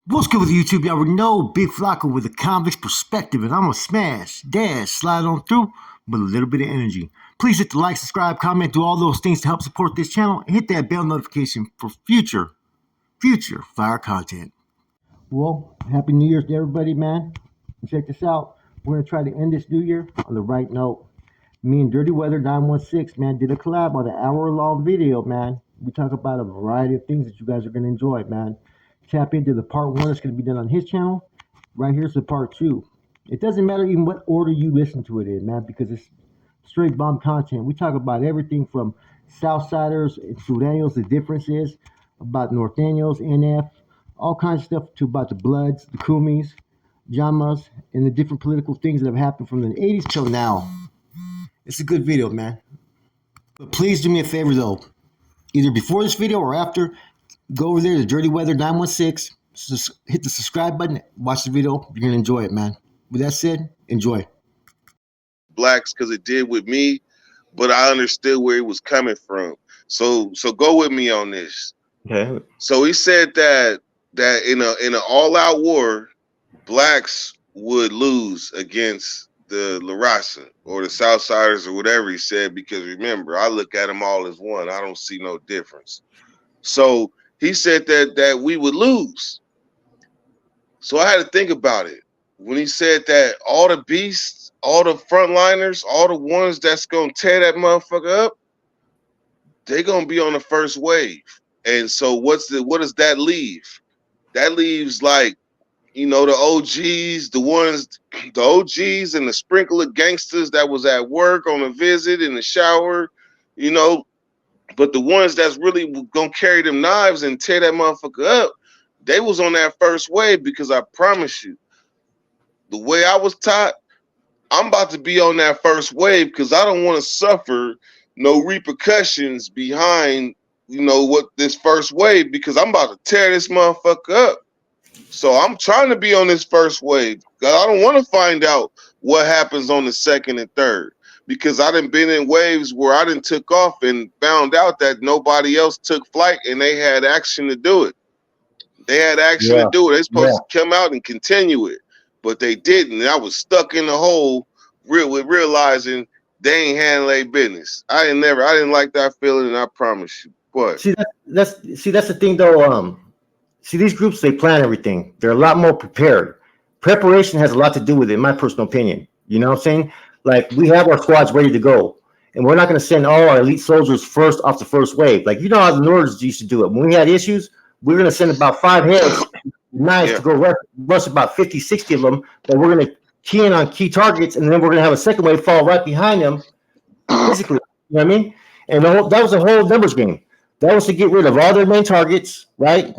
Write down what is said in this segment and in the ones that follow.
What's good with YouTube? You already know Big Flaco with a convict's perspective, and I'm gonna smash, dash, slide on through with a little bit of energy. Please hit the like, subscribe, comment, do all those things to help support this channel, and hit that bell notification for future fire content. Well, Happy New Year's to everybody, man. Check this out. We're gonna try to end this new year on the right note. Me and Dirty Weather 916, man, did a collab on an hour-long video, man. We talk about a variety of things that you guys are gonna enjoy, man. Tap into the part one that's going to be done on his channel. Right here's the part two. It doesn't matter even what order you listen to it in, man, because it's straight bomb content. We talk about everything from Southsiders and Sureños, the differences, about Norteños, NF, all kinds of stuff to about the Bloods, the Kumis, Llamas, and the different political things that have happened from the 80s till now. It's a good video, man. But please do me a favor, though. Either before this video or after, go over there to Dirty Weather 916. Hit the subscribe button. Watch the video. You're gonna enjoy it, man. With that said, enjoy. Blacks, because it did with me, but I understood where it was coming from. So go with me on this. Okay. So he said that in an all-out war, blacks would lose against the La Raza or the Southsiders or whatever he said, because remember, I look at them all as one. I don't see no difference. So he said that we would lose. So I had to think about it. When he said that all the beasts, all the frontliners, all the ones that's going to tear that motherfucker up, they're going to be on the first wave. And so what does that leave? That leaves, like, you know, the OGs, the OGs and the sprinkle of gangsters that was at work, on a visit, in the shower, you know. But the ones that's really gonna carry them knives and tear that motherfucker up, they was on that first wave, because I promise you, the way I was taught, I'm about to be on that first wave, because I don't want to suffer no repercussions behind, you know, what this first wave, because I'm about to tear this motherfucker up. So I'm trying to be on this first wave, because I don't want to find out what happens on the second and third. Because I done been in waves where I done took off and found out that nobody else took flight and they had action to do it. They had action to do it. They're supposed to come out and continue it, but they didn't. And I was stuck in the hole with realizing they ain't handling their business. I didn't like that feeling, and I promise you. What? See, that's the thing, though. See, these groups, they plan everything. They're a lot more prepared. Preparation has a lot to do with it, in my personal opinion. You know what I'm saying? Like, we have our squads ready to go, and we're not going to send all our elite soldiers first off the first wave. Like, you know how the Nords used to do it. When we had issues, we were going to send about 5 heads, to go rush about 50, 60 of them, but we're going to key in on key targets, and then we're going to have a second wave fall right behind them physically. You know what I mean? And that was a whole numbers game. That was to get rid of all their main targets, right?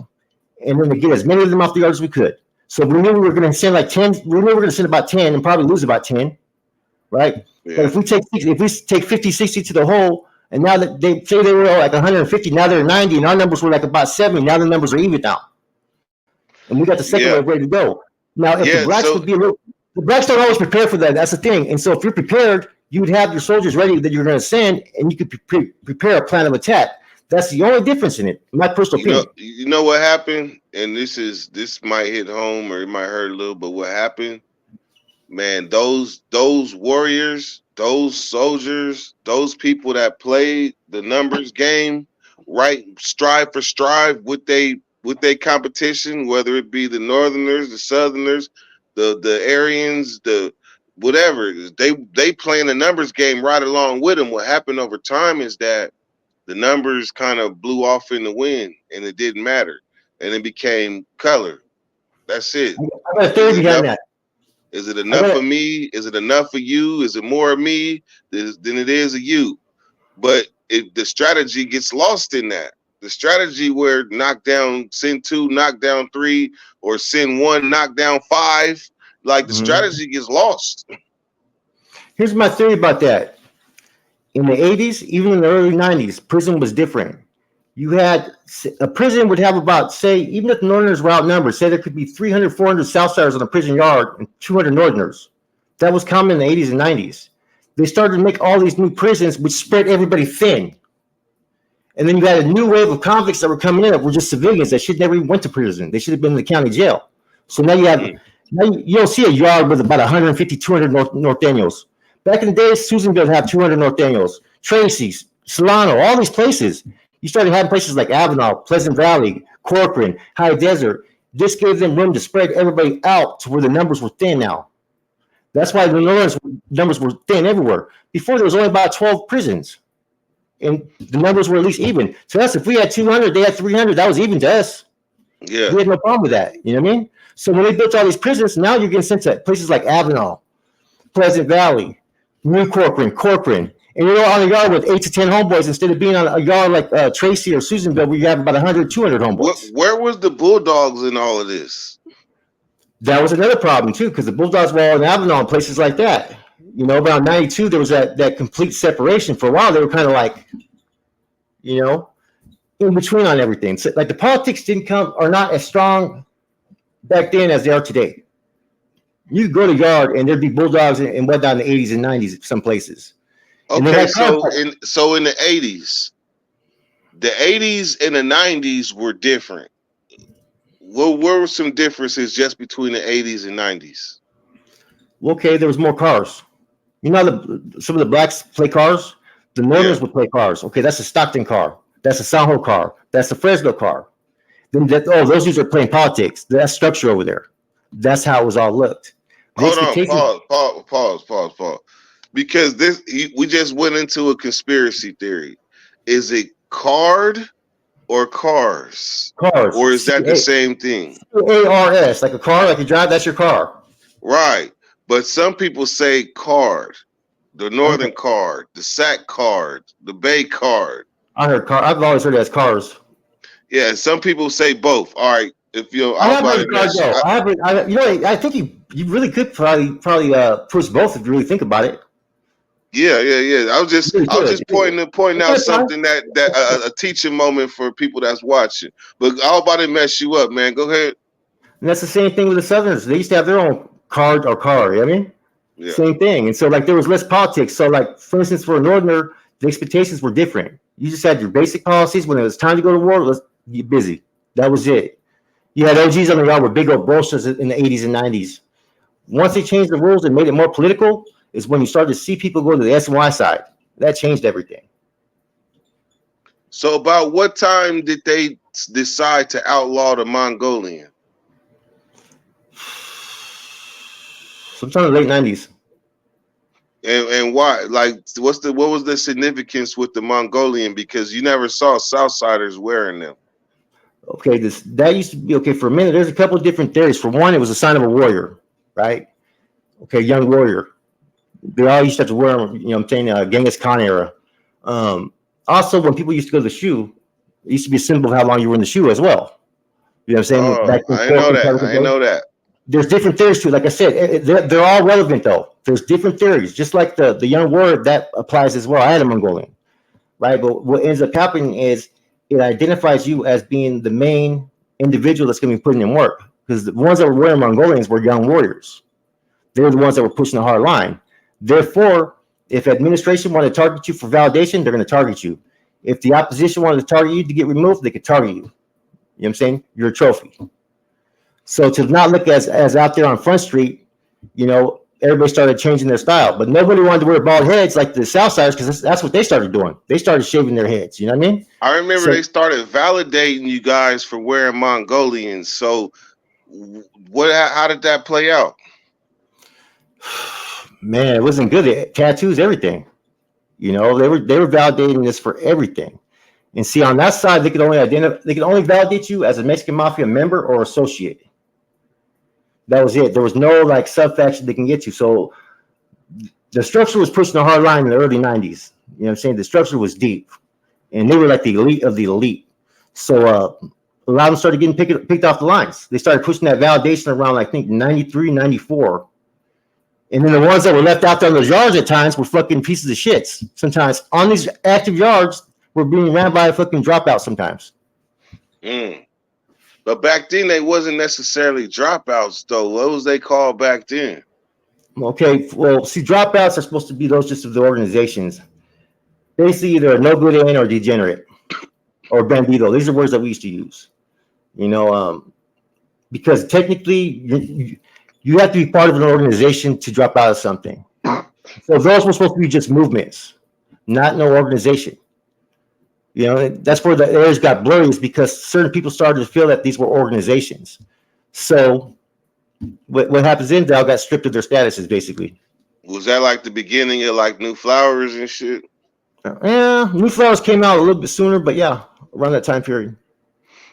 And then to get as many of them off the yard as we could. So we knew we were going to send like 10. We knew we were going to send about 10 and probably lose about 10. Right? Yeah. But if we take 50, 60 to the hole, and now that they say they were like 150, now they're 90, and our numbers were like about 70. Now the numbers are even now, and we got the second wave ready to go. Now, if the blacks would be the blacks don't always prepare for that. That's the thing. And so, if you're prepared, you would have your soldiers ready that you're going to send, and you could prepare a plan of attack. That's the only difference in it, in my personal opinion. You know what happened, and this might hit home or it might hurt a little, but what happened? Man, those warriors, those soldiers, those people that played the numbers game, right, strive for strive with they competition, whether it be the Northerners, the Southerners, the Aryans, the whatever, they playing the numbers game right along with them. What happened over time is that the numbers kind of blew off in the wind, and it didn't matter, and it became color. That's it. I got a theory behind that. Is it enough for me? Is it enough for you? Is it more of me than it is of you? But the strategy gets lost in that. The strategy where knock down, send 2, knock down 3, or send 1, knock down 5, like the strategy gets lost. Here's my theory about that. In the 80s, even in the early 90s, prison was different. You had a prison would have about, say, even if the Northerners were outnumbered, say there could be 300, 400 Southsiders on a prison yard and 200 Northerners. That was common in the 80s and 90s. They started to make all these new prisons, which spread everybody thin. And then you had a new wave of convicts that were coming in that were just civilians that should never even went to prison. They should have been in the county jail. So now you have, now you don't see a yard with about 150, 200 North Daniels. Back in the day, Susanville had 200 North Daniels, Tracy's, Solano, all these places. You started having places like Avenal, Pleasant Valley, Corcoran, High Desert. This gave them room to spread everybody out to where the numbers were thin now. That's why the numbers were thin everywhere. Before, there was only about 12 prisons. And the numbers were at least even. To us, if we had 200, they had 300, that was even to us. Yeah. We had no problem with that. You know what I mean? So when they built all these prisons, now you're getting sent to places like Avenal, Pleasant Valley, New Corcoran. And you're on a yard with 8 to 10 homeboys instead of being on a yard like Tracy or Susanville where you have about 100, 200 homeboys. Where was the Bulldogs in all of this? That was another problem, too, because the Bulldogs were all in Avenal and places like that. You know, around 92, there was that complete separation. For a while, they were kind of like, you know, in between on everything. So, like, the politics are not as strong back then as they are today. You could go to yard and there'd be Bulldogs and whatnot in the 80s and 90s some places. Okay, so in the 80s and the 90s were different. What were some differences just between the 80s and 90s? Okay, there was more cars. You know, some of the blacks play cars. The Northerners would play cars. Okay, that's a Stockton car. That's a Soho car. That's a Fresno car. Then those dudes are playing politics. That's structure over there. That's how it was all looked. Hold on, pause. Because we just went into a conspiracy theory. Is it card or cars? Cars. Or is that the same thing? C-A-R-S, like a car, like you drive, that's your car. Right. But some people say card, the Northern card, the SAC card, the Bay card. I heard car. I've always heard it as cars. Yeah, some people say both. All right. If you, I think you really could probably push both if you really think about it. Yeah. I was just pointing out something that a teaching moment for people that's watching. But I'm about to mess you up, man. Go ahead. And that's the same thing with the Southerners. They used to have their own card or car. You know what I mean? Yeah. Same thing. And so like there was less politics. So like for instance, for a Northerner, the expectations were different. You just had your basic policies. When it was time to go to war, let's get busy. That was it. You had OGs on the yard with big old brochures in the 80s and 90s. Once they changed the rules and made it more political, is when you started to see people go to the S&Y side. That changed everything. So about what time did they decide to outlaw the Mongolian? Sometime in the late 90s. And why? Like, what was the significance with the Mongolian? Because you never saw Southsiders wearing them. Okay, that used to be okay for a minute. There's a couple of different theories. For one, it was a sign of a warrior, right? Okay, young warrior. They all used to have to wear them, you know what I'm saying, Genghis Khan era. Also, when people used to go to the shoe, it used to be a symbol of how long you were in the shoe as well. You know what I'm saying? I know that. There's different theories too. Like I said, they're all relevant though. There's different theories. Just like the young warrior, that applies as well. I had a Mongolian, right? But what ends up happening is it identifies you as being the main individual that's going to be putting in work. Because the ones that were wearing Mongolians were young warriors. They're the ones that were pushing the hard line. Therefore, if administration wanted to target you for validation, they're going to target you. If the opposition wanted to target you to get removed, they could target you. You know what I'm saying? You're a trophy. So to not look as out there on Front Street, you know, everybody started changing their style. But nobody wanted to wear bald heads like the Southsiders because that's what they started doing. They started shaving their heads. You know what I mean? I remember they started validating you guys for wearing Mongolians. So how did that play out? Man, it wasn't good. Tattoos, everything. You know, they were validating this for everything. And see, on that side, they could only validate you as a Mexican Mafia member or associate. That was it. There was no like sub-faction they can get you. So the structure was pushing a hard line in the early 90s. You know what I'm saying? The structure was deep. And they were like the elite of the elite. So a lot of them started getting picked off the lines. They started pushing that validation around, I think, 93, 94. And then the ones that were left out there on those yards at times were fucking pieces of shits. Sometimes on these active yards were being ran by a fucking dropout sometimes. But back then they wasn't necessarily dropouts though. What was they called back then? Okay, well, see, dropouts are supposed to be those just of the organizations. Basically, either a no good in or degenerate. or bandito. These are words that we used to use. You know, because technically you have to be part of an organization to drop out of something. So those were supposed to be just movements, not no organization. You know, that's where the areas got blurry is because certain people started to feel that these were organizations. So what happens in Dow got stripped of their statuses basically. Was that like the beginning of like New Flowers and shit? Yeah, New Flowers came out a little bit sooner, but yeah, around that time period.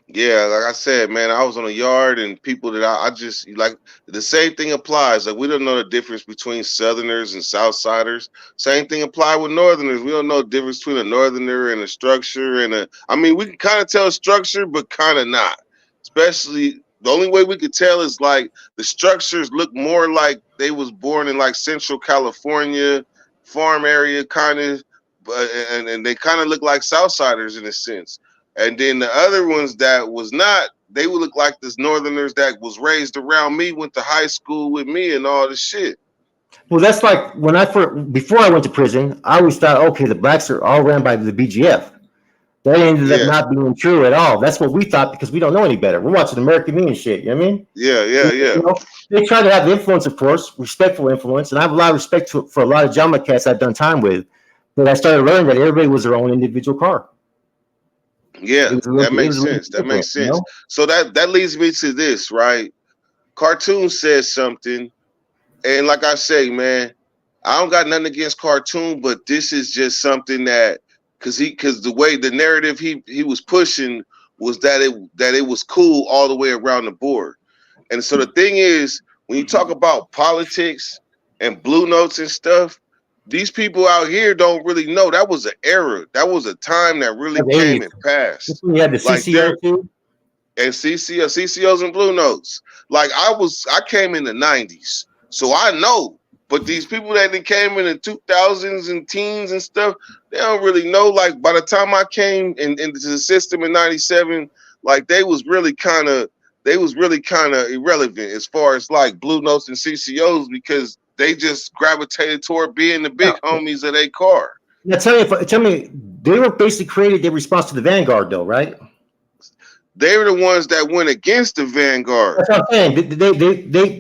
Yeah, like I said, man, I was on a yard and people that I just like the same thing applies. Like we don't know the difference between Southerners and Southsiders. Same thing apply with Northerners. We don't know the difference between a Northerner and a structure and a. I mean, we can kind of tell structure, but kind of not. Especially the only way we could tell is like the structures look more like they was born in like Central California farm area kind of, but and they kind of look like Southsiders in a sense. And then the other ones that was not, they would look like this Northerners that was raised around me, went to high school with me, and all this shit. Well, that's like when I first before I went to prison, I always thought, okay, the blacks are all ran by the BGF. That ended up Yeah, not being true at all. That's what we thought because we don't know any better. We're watching American Me and shit. You know what I mean? yeah, yeah, You yeah, know, they try to have influence, of course, respectful influence, and I have a lot of respect for a lot of Jama cats I've done time with. But I started learning that everybody was their own individual car. yeah. That It makes was a little sense. That different, makes you sense. know. So that leads me to this, right? Cartoon says something, and like I say, man, I don't got nothing against Cartoon, but this is just something that because the way the narrative he was pushing was that it was cool all the way around the board. And so the thing is, when you talk about politics and blue notes and stuff, these people out here don't really know. That was an era. That was a time that really The came 80s. and passed. We had the Like CCO there too. and CCOs and blue notes. Like I came in the 90s. So I know. But these people that came in the 2000s and teens and stuff, they don't really know. Like by the time I came into the system in 97, like they was really kind of irrelevant as far as like blue notes and CCOs because they just gravitated toward being the Yeah. big homies of their car. Now tell me, they were basically created in response to the Vanguard, though, right? They were the ones that went against the Vanguard. That's what I'm saying.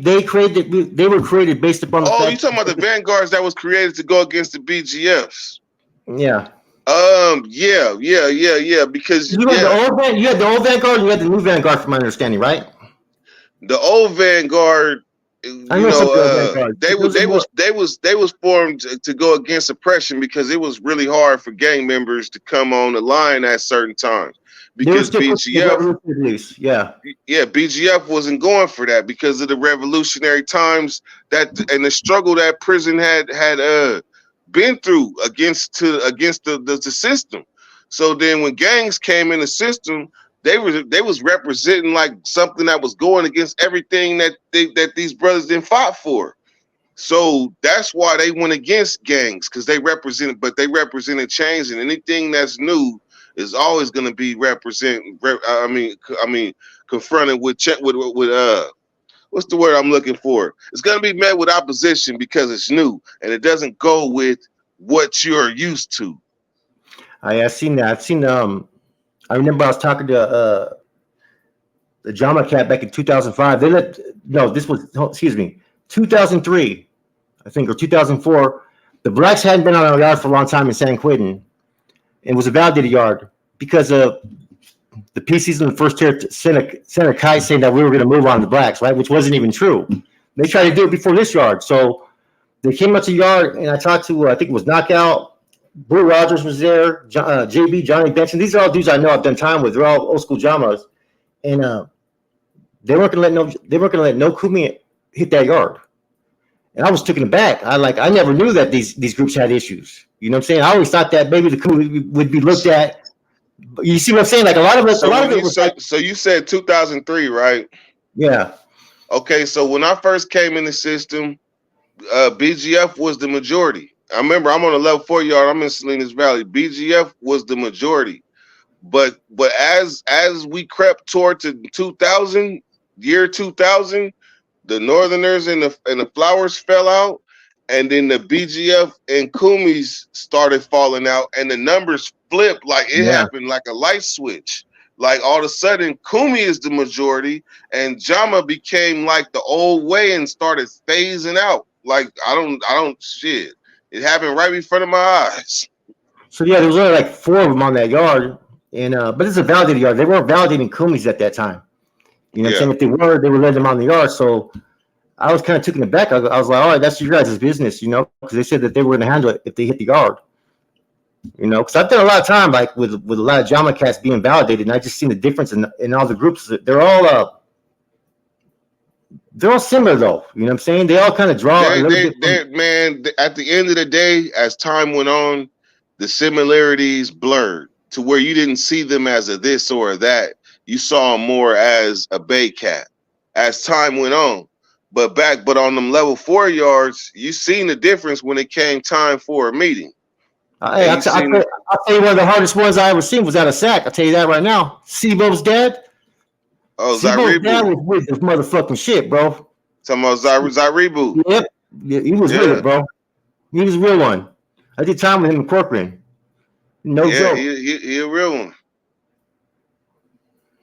They created. They were created based upon the Oh, you fact. talking about the Vanguards that was created to go against the BGFs? Yeah. Yeah. Because You had the old you had the old Vanguard. And you had the new Vanguard, from my understanding, right? the old Vanguard, I know some of the old Vanguard. Those are more. they was formed to go against oppression because it was really hard for gang members to come on the line at certain times They were because still pushing the revolutionary beliefs. Yeah. BGF wasn't going for that because of the revolutionary times that and the struggle that prison had been through against the system. So then when gangs came in the system, they was representing like something that was going against everything that these brothers then fought for. So that's why they went against gangs because they represented change, and anything that's new is always going to be confronted with what's the word I'm looking for? It's going to be met with opposition because it's new and it doesn't go with what you're used to. I've seen that. I've seen. I remember I was talking to the Jama Cat back in 2005. They let no. This was excuse me, 2003, I think, or 2004. The blacks hadn't been on our yard for a long time in San Quentin. It was a validated yard because of the PCs in the first tier sent a kite saying that we were going to move on the blacks, right? Which wasn't even true. They tried to do it before this yard. So they came up to the yard, and I talked to, I think it was Knockout. Blue Rogers was there, JB, Johnny Benson. These are all dudes I know I've done time with. They're all old school Jamas. And they weren't going to let no Kumi hit that yard. And I was taken aback. I never knew that these groups had issues. You know what I'm saying? I always thought that maybe the Kumi would be looked at. You see what I'm saying? Like a lot of it was like, so you said 2003, right? yeah. Okay, so when I first came in the system, BGF was the majority. I remember I'm on a level 4 yard. I'm in Salinas Valley. BGF was the majority, but as we crept toward to 2000, year 2000, the Northerners and the Flowers fell out, and then the BGF and Kumis started falling out, and the numbers flipped like it Yeah. happened like a light switch. Like all of a sudden, Kumi is the majority, and Jama became like the old way and started phasing out. Like I don't shit. It happened right in front of my eyes. So yeah, there was only like 4 of them on that yard, and but it's a validated yard. They weren't validating Kumis at that time. You know what I'm Yeah. saying? If they were letting them on the yard. So I was kind of taken aback. I was like, all right, that's your guys' business, you know, because they said that they were going to handle it if they hit the yard. You know, because I've done a lot of time like with a lot of Jama cats being validated, and I just seen the difference in all the groups. They're all similar though. You know what I'm saying? They all kind of draw a little bit. Man. At the end of the day, as time went on, the similarities blurred to where you didn't see them as a this or a that. You saw them more as a Bay cat as time went on. But on them level 4 yards, you seen the difference when it came time for a meeting. Hey, I'll tell you one of the hardest ones I ever seen was out of sack. I'll tell you that right now. Sibo's dad. Oh, Sibo's dad Zaribu. was with this motherfucking shit, bro. Talking about Zaribu. Yep. Yeah, he was with it, bro. He was a real one. I did time with him in Corcoran. No joke. He a real one.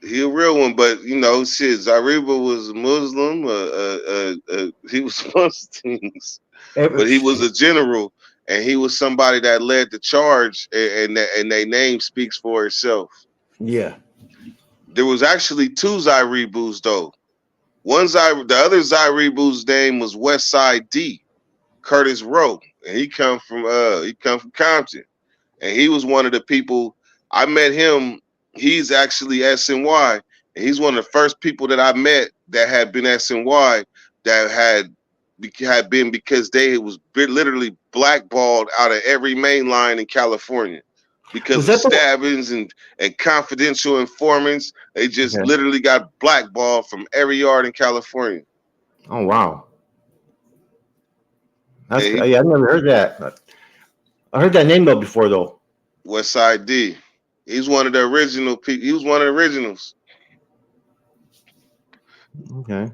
He a real one, but you know, shit. Zariba was a Muslim. He was a bunch of things, but he was a general, and he was somebody that led the charge, and their name speaks for itself. Yeah. There was actually 2 Zyribus though. The other Zaribu's name was Westside D, Curtis Rowe, and he come from Compton, and he was one of the people I met him. He's actually SNY, and he's one of the first people that I met that had been SNY that had been because they was literally blackballed out of every main line in California because of stabbings and confidential informants. They just literally got blackballed from every yard in California. Oh wow. I never heard that. I heard that name though before though. Westside D. He's one of the original people. He was one of the originals. Okay.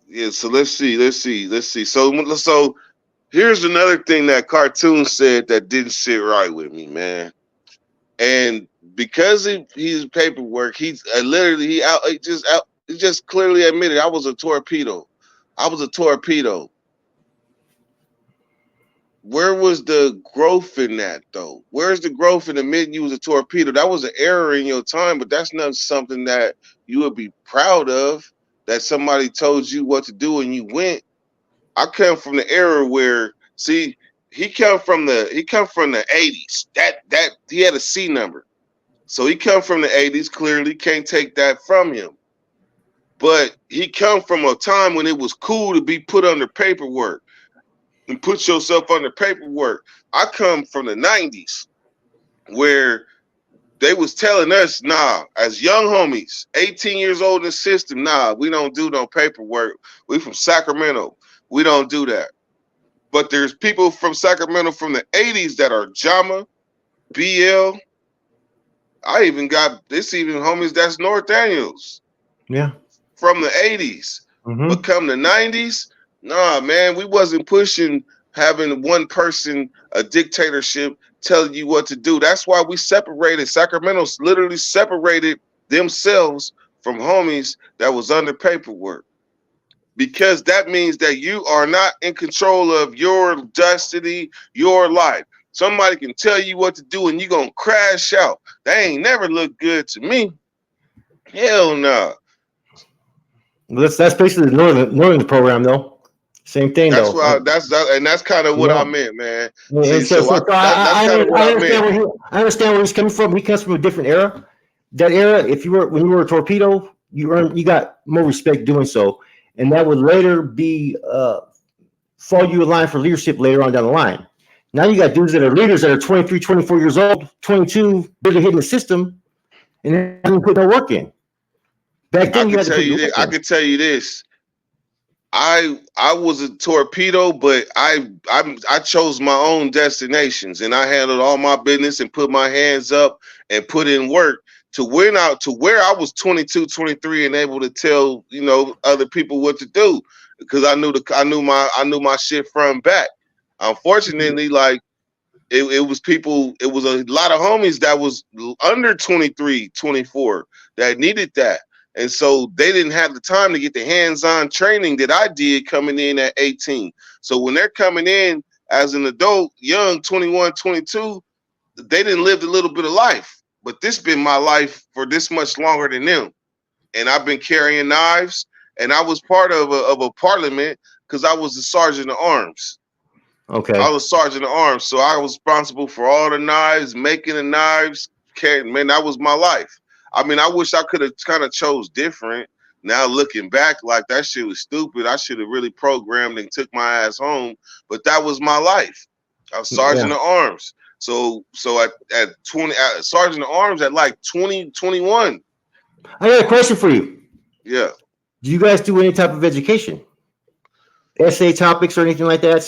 Yeah, so let's see. So here's another thing that Cartoon said that didn't sit right with me, man. And because he's paperwork, he just clearly admitted I was a torpedo. Where was the growth in that though? Where's the growth in admitting you was a torpedo? That was an error in your time, but that's not something that you would be proud of. That somebody told you what to do and you went. I come from the era where, see, he come from the 80s. That he had a C number, so he come from the 80s. Clearly, can't take that from him. But he come from a time when it was cool to be put under paperwork and put yourself under paperwork. I come from the 90s where they was telling us, nah, as young homies, 18 years old in the system, nah, we don't do no paperwork. We from Sacramento. We don't do that. But there's people from Sacramento from the 80s that are Jama, BL. I even got even homies that's North Daniels. Yeah. From the 80s. Mm-hmm. But come the 90s, nah, man, we wasn't pushing having one person, a dictatorship, telling you what to do. That's why we separated. Sacramento literally separated themselves from homies that was under paperwork. Because that means that you are not in control of your destiny, your life. Somebody can tell you what to do and you're going to crash out. That ain't never looked good to me. Hell no. Well, that's basically the northern program, though. Same thing, that's though. That's kind of what I meant, man. I understand where he's coming from. He comes from a different era. That era, when you were a torpedo, you got more respect doing so, and that would later be fall you in line for leadership later on down the line. Now you got dudes that are leaders that are 23, 24 years old, 22, barely hitting the system, and they haven't put no work in. Back then, I can tell you this. I was a torpedo, but I chose my own destinations and I handled all my business and put my hands up and put in work to where I was 22, 23 and able to tell, other people what to do because I knew my shit from back. Unfortunately, like it was people, it was a lot of homies that was under 23, 24 that needed that. And so they didn't have the time to get the hands-on training that I did coming in at 18. So when they're coming in as an adult, young, 21, 22, they didn't live a little bit of life. But this been my life for this much longer than them. And I've been carrying knives, and I was part of a parliament because I was the sergeant of arms. Okay. I was sergeant of arms, so I was responsible for all the knives, making the knives. Man, that was my life. I mean, I wish I could have kind of chose different. Now looking back, like that shit was stupid. I should have really programmed and took my ass home. But that was my life. I was sergeant of arms. So at 20, sergeant of arms at like 20, 21. I got a question for you. Yeah. Do you guys do any type of education? Essay topics or anything like that?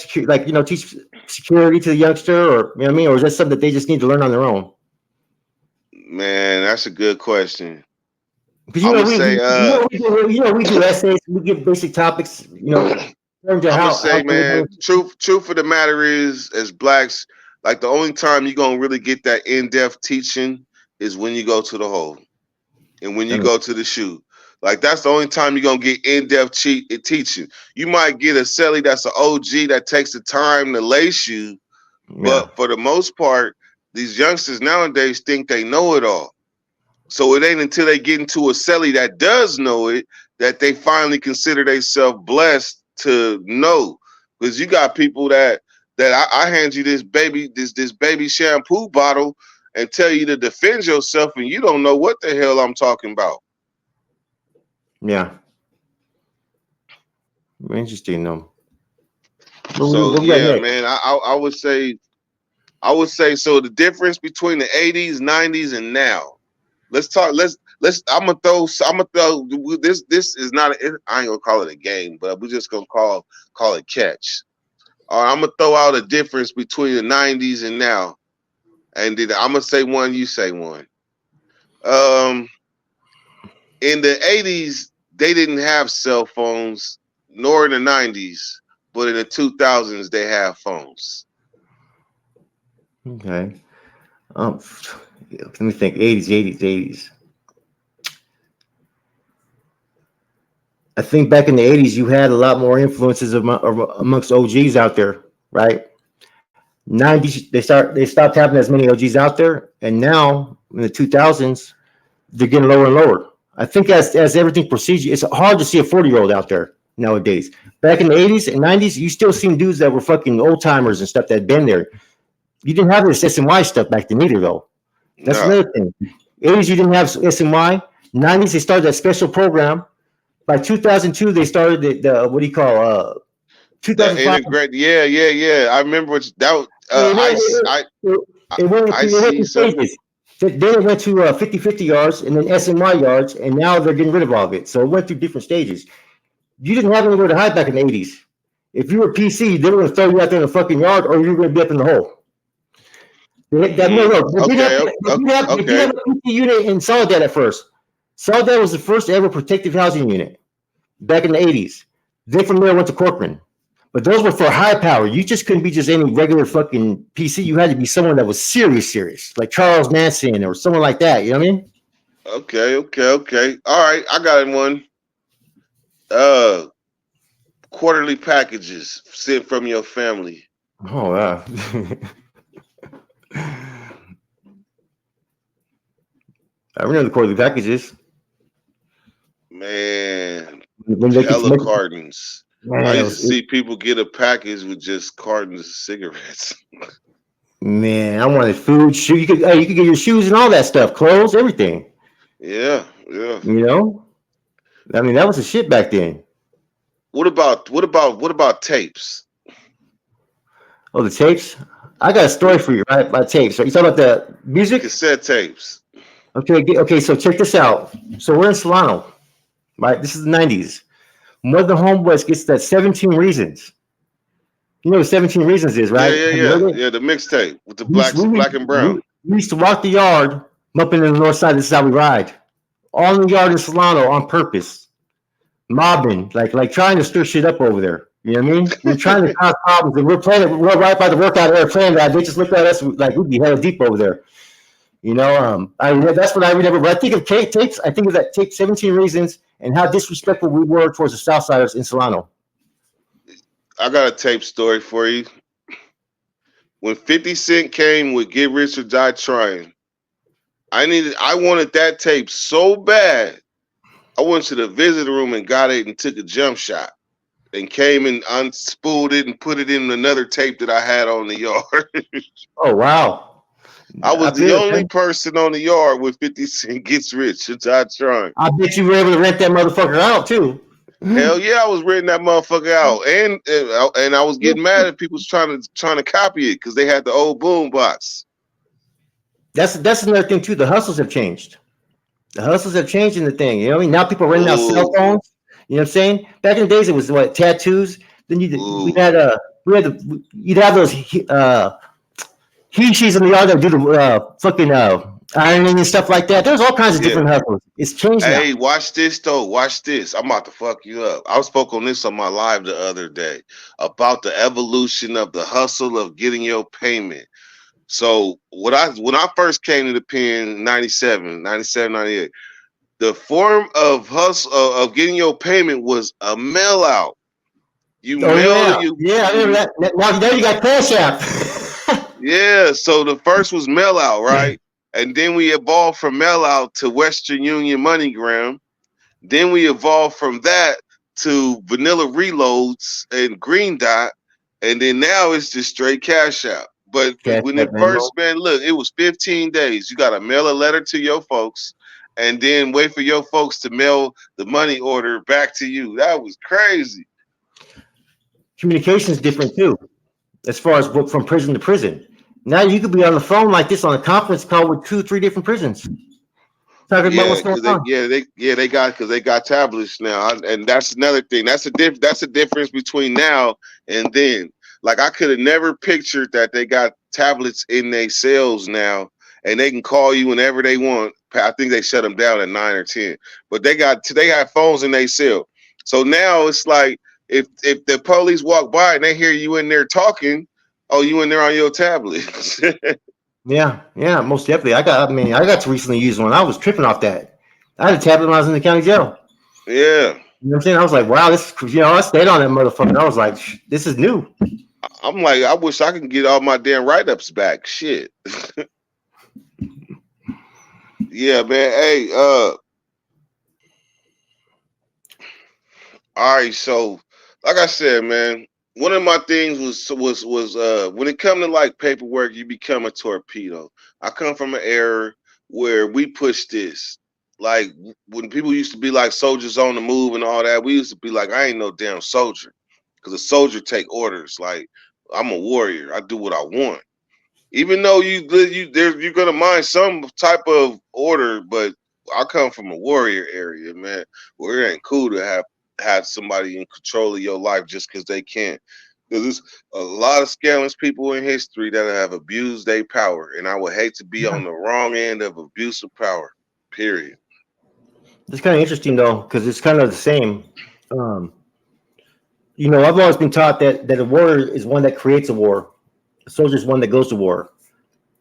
Teach security to the youngster, or you know what I mean? Or is that something that they just need to learn on their own? Man, that's a good question. Because we do essays, we give basic topics, I'm gonna say, man, truth of the matter is, as blacks, like the only time you're gonna really get that in-depth teaching is when you go to the hole and when you go to the shoot. Like that's the only time you're gonna get in-depth teaching. You might get a celly that's an OG that takes the time to lace you, but for the most part, these youngsters nowadays think they know it all. So it ain't until they get into a celly that does know it that they finally consider themselves blessed to know. Because you got people that I hand you this baby shampoo bottle and tell you to defend yourself, and you don't know what the hell I'm talking about. Yeah. Interesting though. So yeah, man, I would say so the difference between the 80s, 90s, and now. I'm gonna throw this is not I ain't gonna call it a game, but we're just gonna call it catch. All right, I'm gonna throw out a difference between the 90s and now. And then I'm gonna say one, you say one. In the 80s, they didn't have cell phones, nor in the 90s, but in the 2000s, they have phones. Okay. Let me think. 80s. I think back in the 80s, you had a lot more influences amongst OGs out there, right? 90s, they stopped having as many OGs out there, and now in the 2000s, they're getting lower and lower. I think as everything proceeds, it's hard to see a 40-year-old out there nowadays. Back in the 80s and 90s, you still seen dudes that were fucking old timers and stuff that been there. You didn't have this SNY stuff back then either, though. That's another thing. 80s, you didn't have SNY. 90s, they started that special program. By 2002, they started the what do you call 2005? Yeah. I remember that. It went through stages. Then it went to 50-50 yards and then SNY yards, and now they're getting rid of all of it. So it went through different stages. You didn't have anywhere to hide back in the 80s. If you were PC, they were going to throw you out there in the fucking yard, or you were going to be up in the hole. If you have a PC unit in Soledad at first, Soledad was the first ever protective housing unit back in the 80s. Then from there went to Corcoran. But those were for high power. You just couldn't be just any regular fucking PC. You had to be someone that was serious, like Charles Manson or someone like that. You know what I mean? Okay. All right, I got one. Quarterly packages sent from your family. Oh wow. I remember the quarterly packages. Man, when hella cartons. Man, I used to see people get a package with just cartons of cigarettes. Man, I wanted food, shoe. You could get your shoes and all that stuff, clothes, everything. Yeah. You know, I mean, that was the shit back then. What about tapes? Oh, the tapes. I got a story for you, right? About tapes. Right? You talking about the music? Cassette tapes. Okay. So check this out. So we're in Solano, right? This is the 90s. One of the homeboys gets that 17 Reasons. You know what 17 Reasons is, right? Yeah. The mixtape with the black and brown. We used to walk the yard I'm up in the north side. This is how we ride. All in the yard in Solano on purpose. Mobbing, like trying to stir shit up over there. You know what I mean? We're trying to cause problems, and we're playing. We're right by the workout area playing that. They just looked at us like we'd be hella deep over there. You know, that's what I remember. But I think of tapes. I think of that tape, 17 Reasons, and how disrespectful we were towards the Southsiders in Solano. I got a tape story for you. When 50 Cent came with Get Rich or Die Trying, I wanted that tape so bad. I went to the visitor room and got it and took a jump shot and came and unspooled it and put it in another tape that I had on the yard. Oh, wow. I was the only person on the yard with 50 Cent Gets Rich or Die Trying. I bet you were able to rent that motherfucker out too. Hell yeah, I was renting that motherfucker out, and I was getting mad at people trying to copy it because they had the old boom box. That's another thing too. The hustles have changed. The hustles have changed in the thing. You know what I mean? Now people are renting out cell phones. You know what I'm saying? Back in the days, it was what, tattoos. Then you'd have those he she's in the yard that do the fucking ironing and stuff like that. There's all kinds of different hustles. It's changed now. Hey, watch this though. Watch this. I'm about to fuck you up. I spoke on this on my live the other day about the evolution of the hustle of getting your payment. So when I first came to the pen, 97, 98, the form of hustle of getting your payment was a mail out. You mail it. Yeah, I remember that. Now you got Cash App. Yeah, so the first was mail out, right? And then we evolved from mail out to Western Union MoneyGram. Then we evolved from that to vanilla reloads and Green Dot. And then now it's just straight Cash App. But when it first, man, look, it was 15 days. You got to mail a letter to your folks and then wait for your folks to mail the money order back to you. That was crazy. Communication is different too, as far as from prison to prison. Now you could be on the phone like this on a conference call with 2-3 different prisons. Talking about what's going on. They got tablets now, and that's another thing. That's a difference between now and then. Like I could have never pictured that they got tablets in their cells now, and they can call you whenever they want. I think they shut them down at 9 or 10, but they have phones in their cell. So now it's like if the police walk by and they hear you in there talking, oh, you in there on your tablet. Yeah, most definitely. I got to recently use one. I was tripping off that. I had a tablet when I was in the county jail. Yeah. You know what I'm saying? I was like, wow, this, I stayed on that motherfucker. I was like, this is new. I'm like, I wish I could get all my damn write-ups back. Shit. Yeah, man. Hey, all right, so like I said, man, one of my things was when it come to like paperwork, you become a torpedo. I come from an era where we push this. Like when people used to be like soldiers on the move and all that, we used to be like, I ain't no damn soldier. Because a soldier take orders. Like I'm a warrior. I do what I want. Even though you're gonna mind some type of order, but I come from a warrior area, man, where it ain't cool to have somebody in control of your life just because they can. Because there's a lot of scandalous people in history that have abused their power, and I would hate to be on the wrong end of abuse of power. Period. It's kind of interesting though, because it's kind of the same. I've always been taught that a warrior is one that creates a war. A soldier is one that goes to war.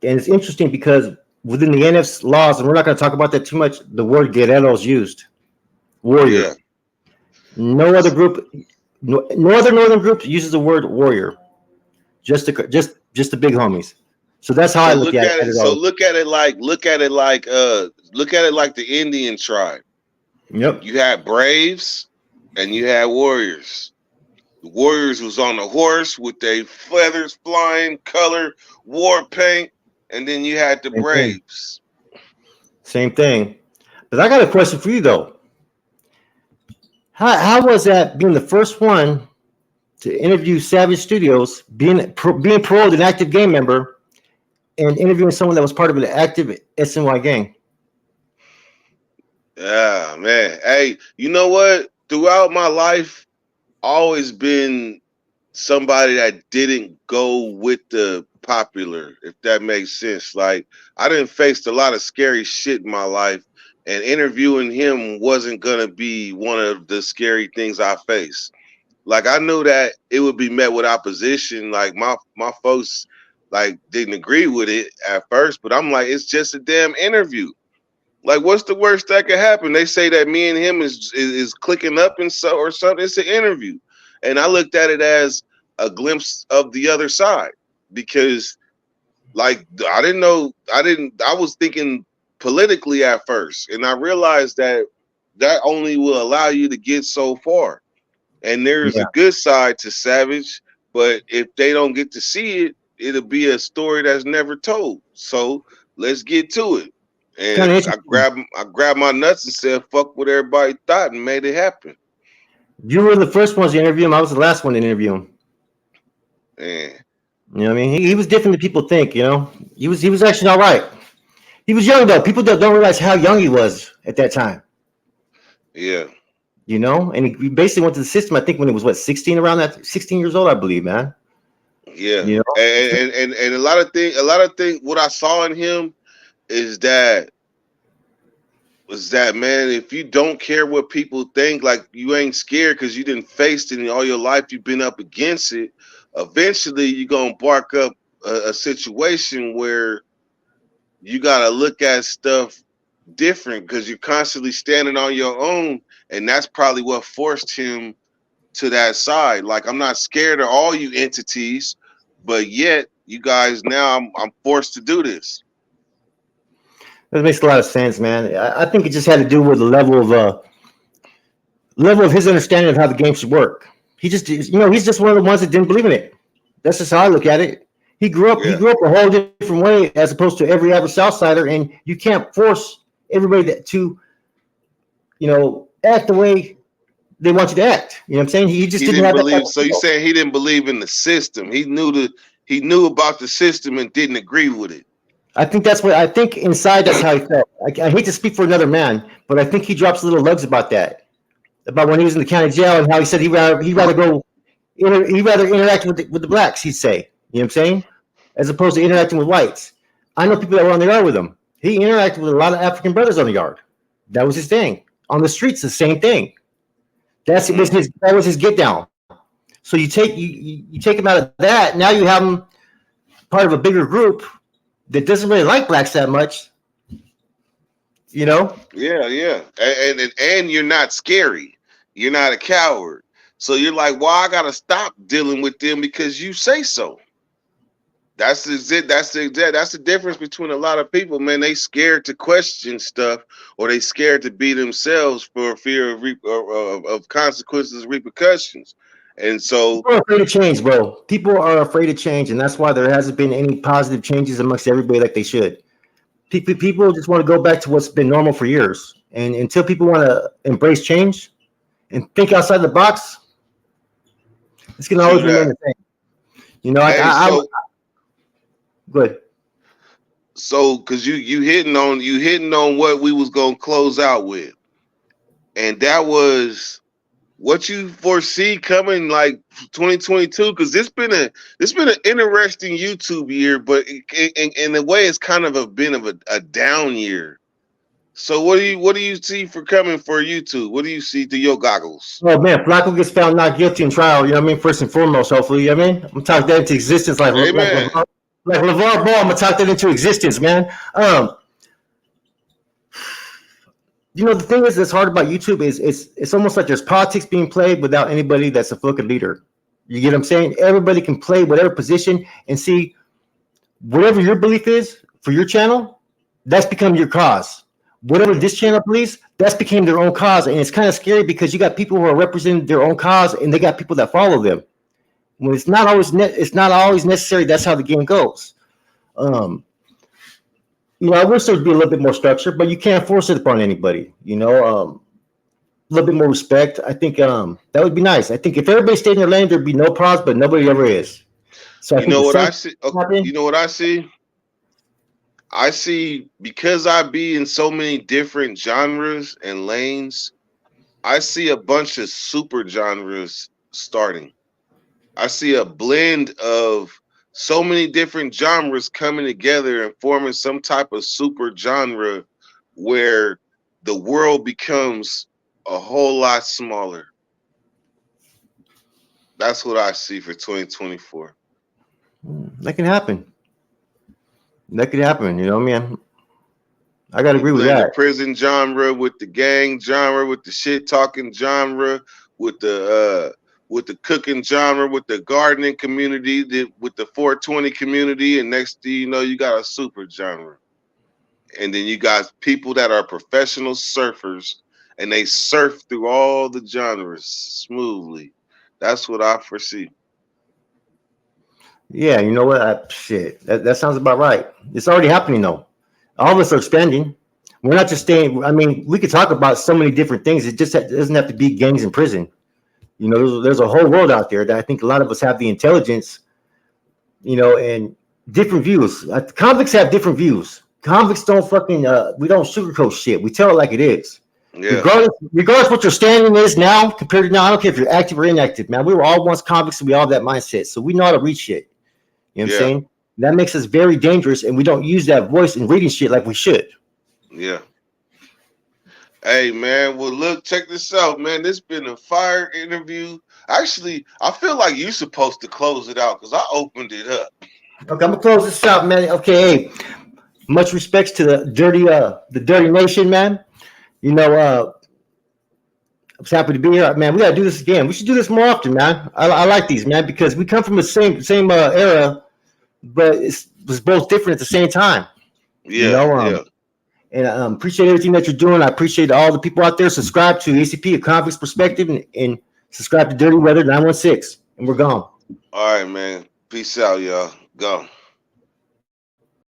And it's interesting because within the NF's laws, and we're not going to talk about that too much, the word guerrero is used. Warrior. Yeah. No other group, no other northern group uses the word warrior. Just the big homies. So that's how I look at it. So look at it like the Indian tribe. Yep. You had braves and you had warriors. The warriors was on the horse with their feathers flying, color, war paint, and then you had the braves. Same thing. But I got a question for you though. How was that being the first one to interview Savage Studios, being paroled an active gang member, and interviewing someone that was part of an active SNY gang? Yeah, man. Hey, you know what? Throughout my life, always been somebody that didn't go with the popular, if that makes sense. Like I didn't face a lot of scary shit in my life, and interviewing him wasn't gonna be one of the scary things I faced. Like I knew that it would be met with opposition. Like my folks like didn't agree with it at first, but I'm like, it's just a damn interview. Like, what's the worst that could happen? They say that me and him is clicking up and so or something. It's an interview, and I looked at it as a glimpse of the other side because, like, I didn't know, I was thinking politically at first, and I realized that that only will allow you to get so far. And there's Yeah. a good side to Savage, but if they don't get to see it, it'll be a story that's never told. So let's get to it. It's kind of And interesting. I grabbed my nuts and said, fuck what everybody thought and made it happen. You were the first ones to interview him. I was the last one to interview him. And You know what I mean? He was different than people think, you know? He was actually all right. He was young though. People don't realize how young he was at that time. yeah. You know, and he basically went to the system. I think when he was 16, around that 16 years old, I believe, man. Yeah. You know, And a lot of things what I saw in him is that man, if you don't care what people think, like you ain't scared because you didn't face it in all your life, you've been up against it. Eventually, you're gonna bark up a situation where you gotta look at stuff different because you're constantly standing on your own, and that's probably what forced him to that side. Like I'm not scared of all you entities, but yet you guys now I'm forced to do this. that makes a lot of sense, man. I think it just had to do with the level of his understanding of how the game should work. He just, you know, he's just one of the ones that didn't believe in it. That's just how I look at it. He Yeah. grew up a whole different way as opposed to every other Southsider, and you can't force everybody to, you know, act the way they want you to act. You know what I'm saying? He just He didn't didn't have that type believe. of So you feel. saying he didn't believe in the system? He knew about the system and didn't agree with it. I think that's what I think inside. That's how he felt. I hate to speak for another man, but I think he drops little lugs about that, about when he was in the county jail and how he said he'd rather go, he'd rather interact with the blacks. He'd say, you know what I'm saying, as opposed to interacting with whites. I know people that were on the yard with him. He interacted with a lot of African brothers on the yard. That was his thing. On the streets, the same thing. That was his get down. So you take him out of that. Now you have him part of a bigger group that doesn't really like blacks that much. You know, Yeah, yeah, and you're not scary. You're not a coward. So you're like, well, I gotta stop dealing with them because you say so. That's the difference between a lot of people, man. They scared to question stuff, or they scared to be themselves for fear of consequences, repercussions, and so people are afraid of change, bro. People are afraid of change, and that's why there hasn't been any positive changes amongst everybody like they should. People just want to go back to what's been normal for years, and until people want to embrace change and think outside the box, it's gonna true always remain that. the same. You know, Hey, good. so because you hitting on what we was gonna close out with, and that was what you foresee coming like 2022, because this been an interesting YouTube year, but in a way it's kind of been of a down year. So what do you see for coming for YouTube? What do you see through your goggles? Oh man, Flaco gets found not guilty in trial. You know what I mean? First and foremost, hopefully. You know what I mean? I'm talking that into existence, Amen. Like LeVar Ball. I'm gonna talk that into existence, man. You know, the thing is that's hard about YouTube is it's almost like there's politics being played without anybody that's a fucking leader. You get what I'm saying? Everybody can play whatever position and see whatever your belief is for your channel, that's become your cause. Whatever this channel believes, that's became their own cause. And it's kind of scary because you got people who are representing their own cause and they got people that follow them. When it's not always necessary, that's how the game goes. You know, I wish there would be a little bit more structure, but you can't force it upon anybody. You know, a little bit more respect. I think that would be nice. I think if everybody stayed in their lane, there'd be no problems, but nobody ever is. So I You think know the what same I see? happen. You know what I see? I see, because I be in so many different genres and lanes, I see a bunch of super genres starting. I see a blend of so many different genres coming together and forming some type of super genre where the world becomes a whole lot smaller. That's what I see for 2024. That can happen. That could happen. You know what I mean? I gotta You agree with blend the that. prison genre with the gang genre, with the shit talking genre, with the cooking genre, with the gardening community, with the 420 community, and next thing you know, you got a super genre. And then you got people that are professional surfers and they surf through all the genres smoothly. That's what I foresee. Yeah, you know what? Shit, that sounds about right. It's already happening though. All of us are expanding. We're not just staying. I mean, we could talk about so many different things. It just doesn't have to be gangs in prison. You know, there's a whole world out there that I think a lot of us have the intelligence, you know, and different views. Convicts have different views. Convicts don't fucking, we don't sugarcoat shit. We tell it like it is. Yeah. Regardless what your standing is now compared to now, I don't care if you're active or inactive, man. We were all once convicts and we all have that mindset. So we know how to read shit. You know what I'm saying? That makes us very dangerous and we don't use that voice in reading shit like we should. Yeah. Hey man, well look, check this out, man. This been a fire interview. Actually, I feel like you're supposed to close it out because I opened it up. Okay, I'm gonna close this out, man. Okay, hey, much respects to the dirty nation, man. You know, I'm happy to be here, man. We gotta do this again. We should do this more often, man. I like these, man, because we come from the same era, but it was both different at the same time. Yeah, you know, yeah. And I appreciate everything that you're doing. I appreciate all the people out there. Subscribe to ACP, A Convict's Perspective, and subscribe to Dirty Weather 916. And we're gone. All right, man. Peace out, y'all. Go.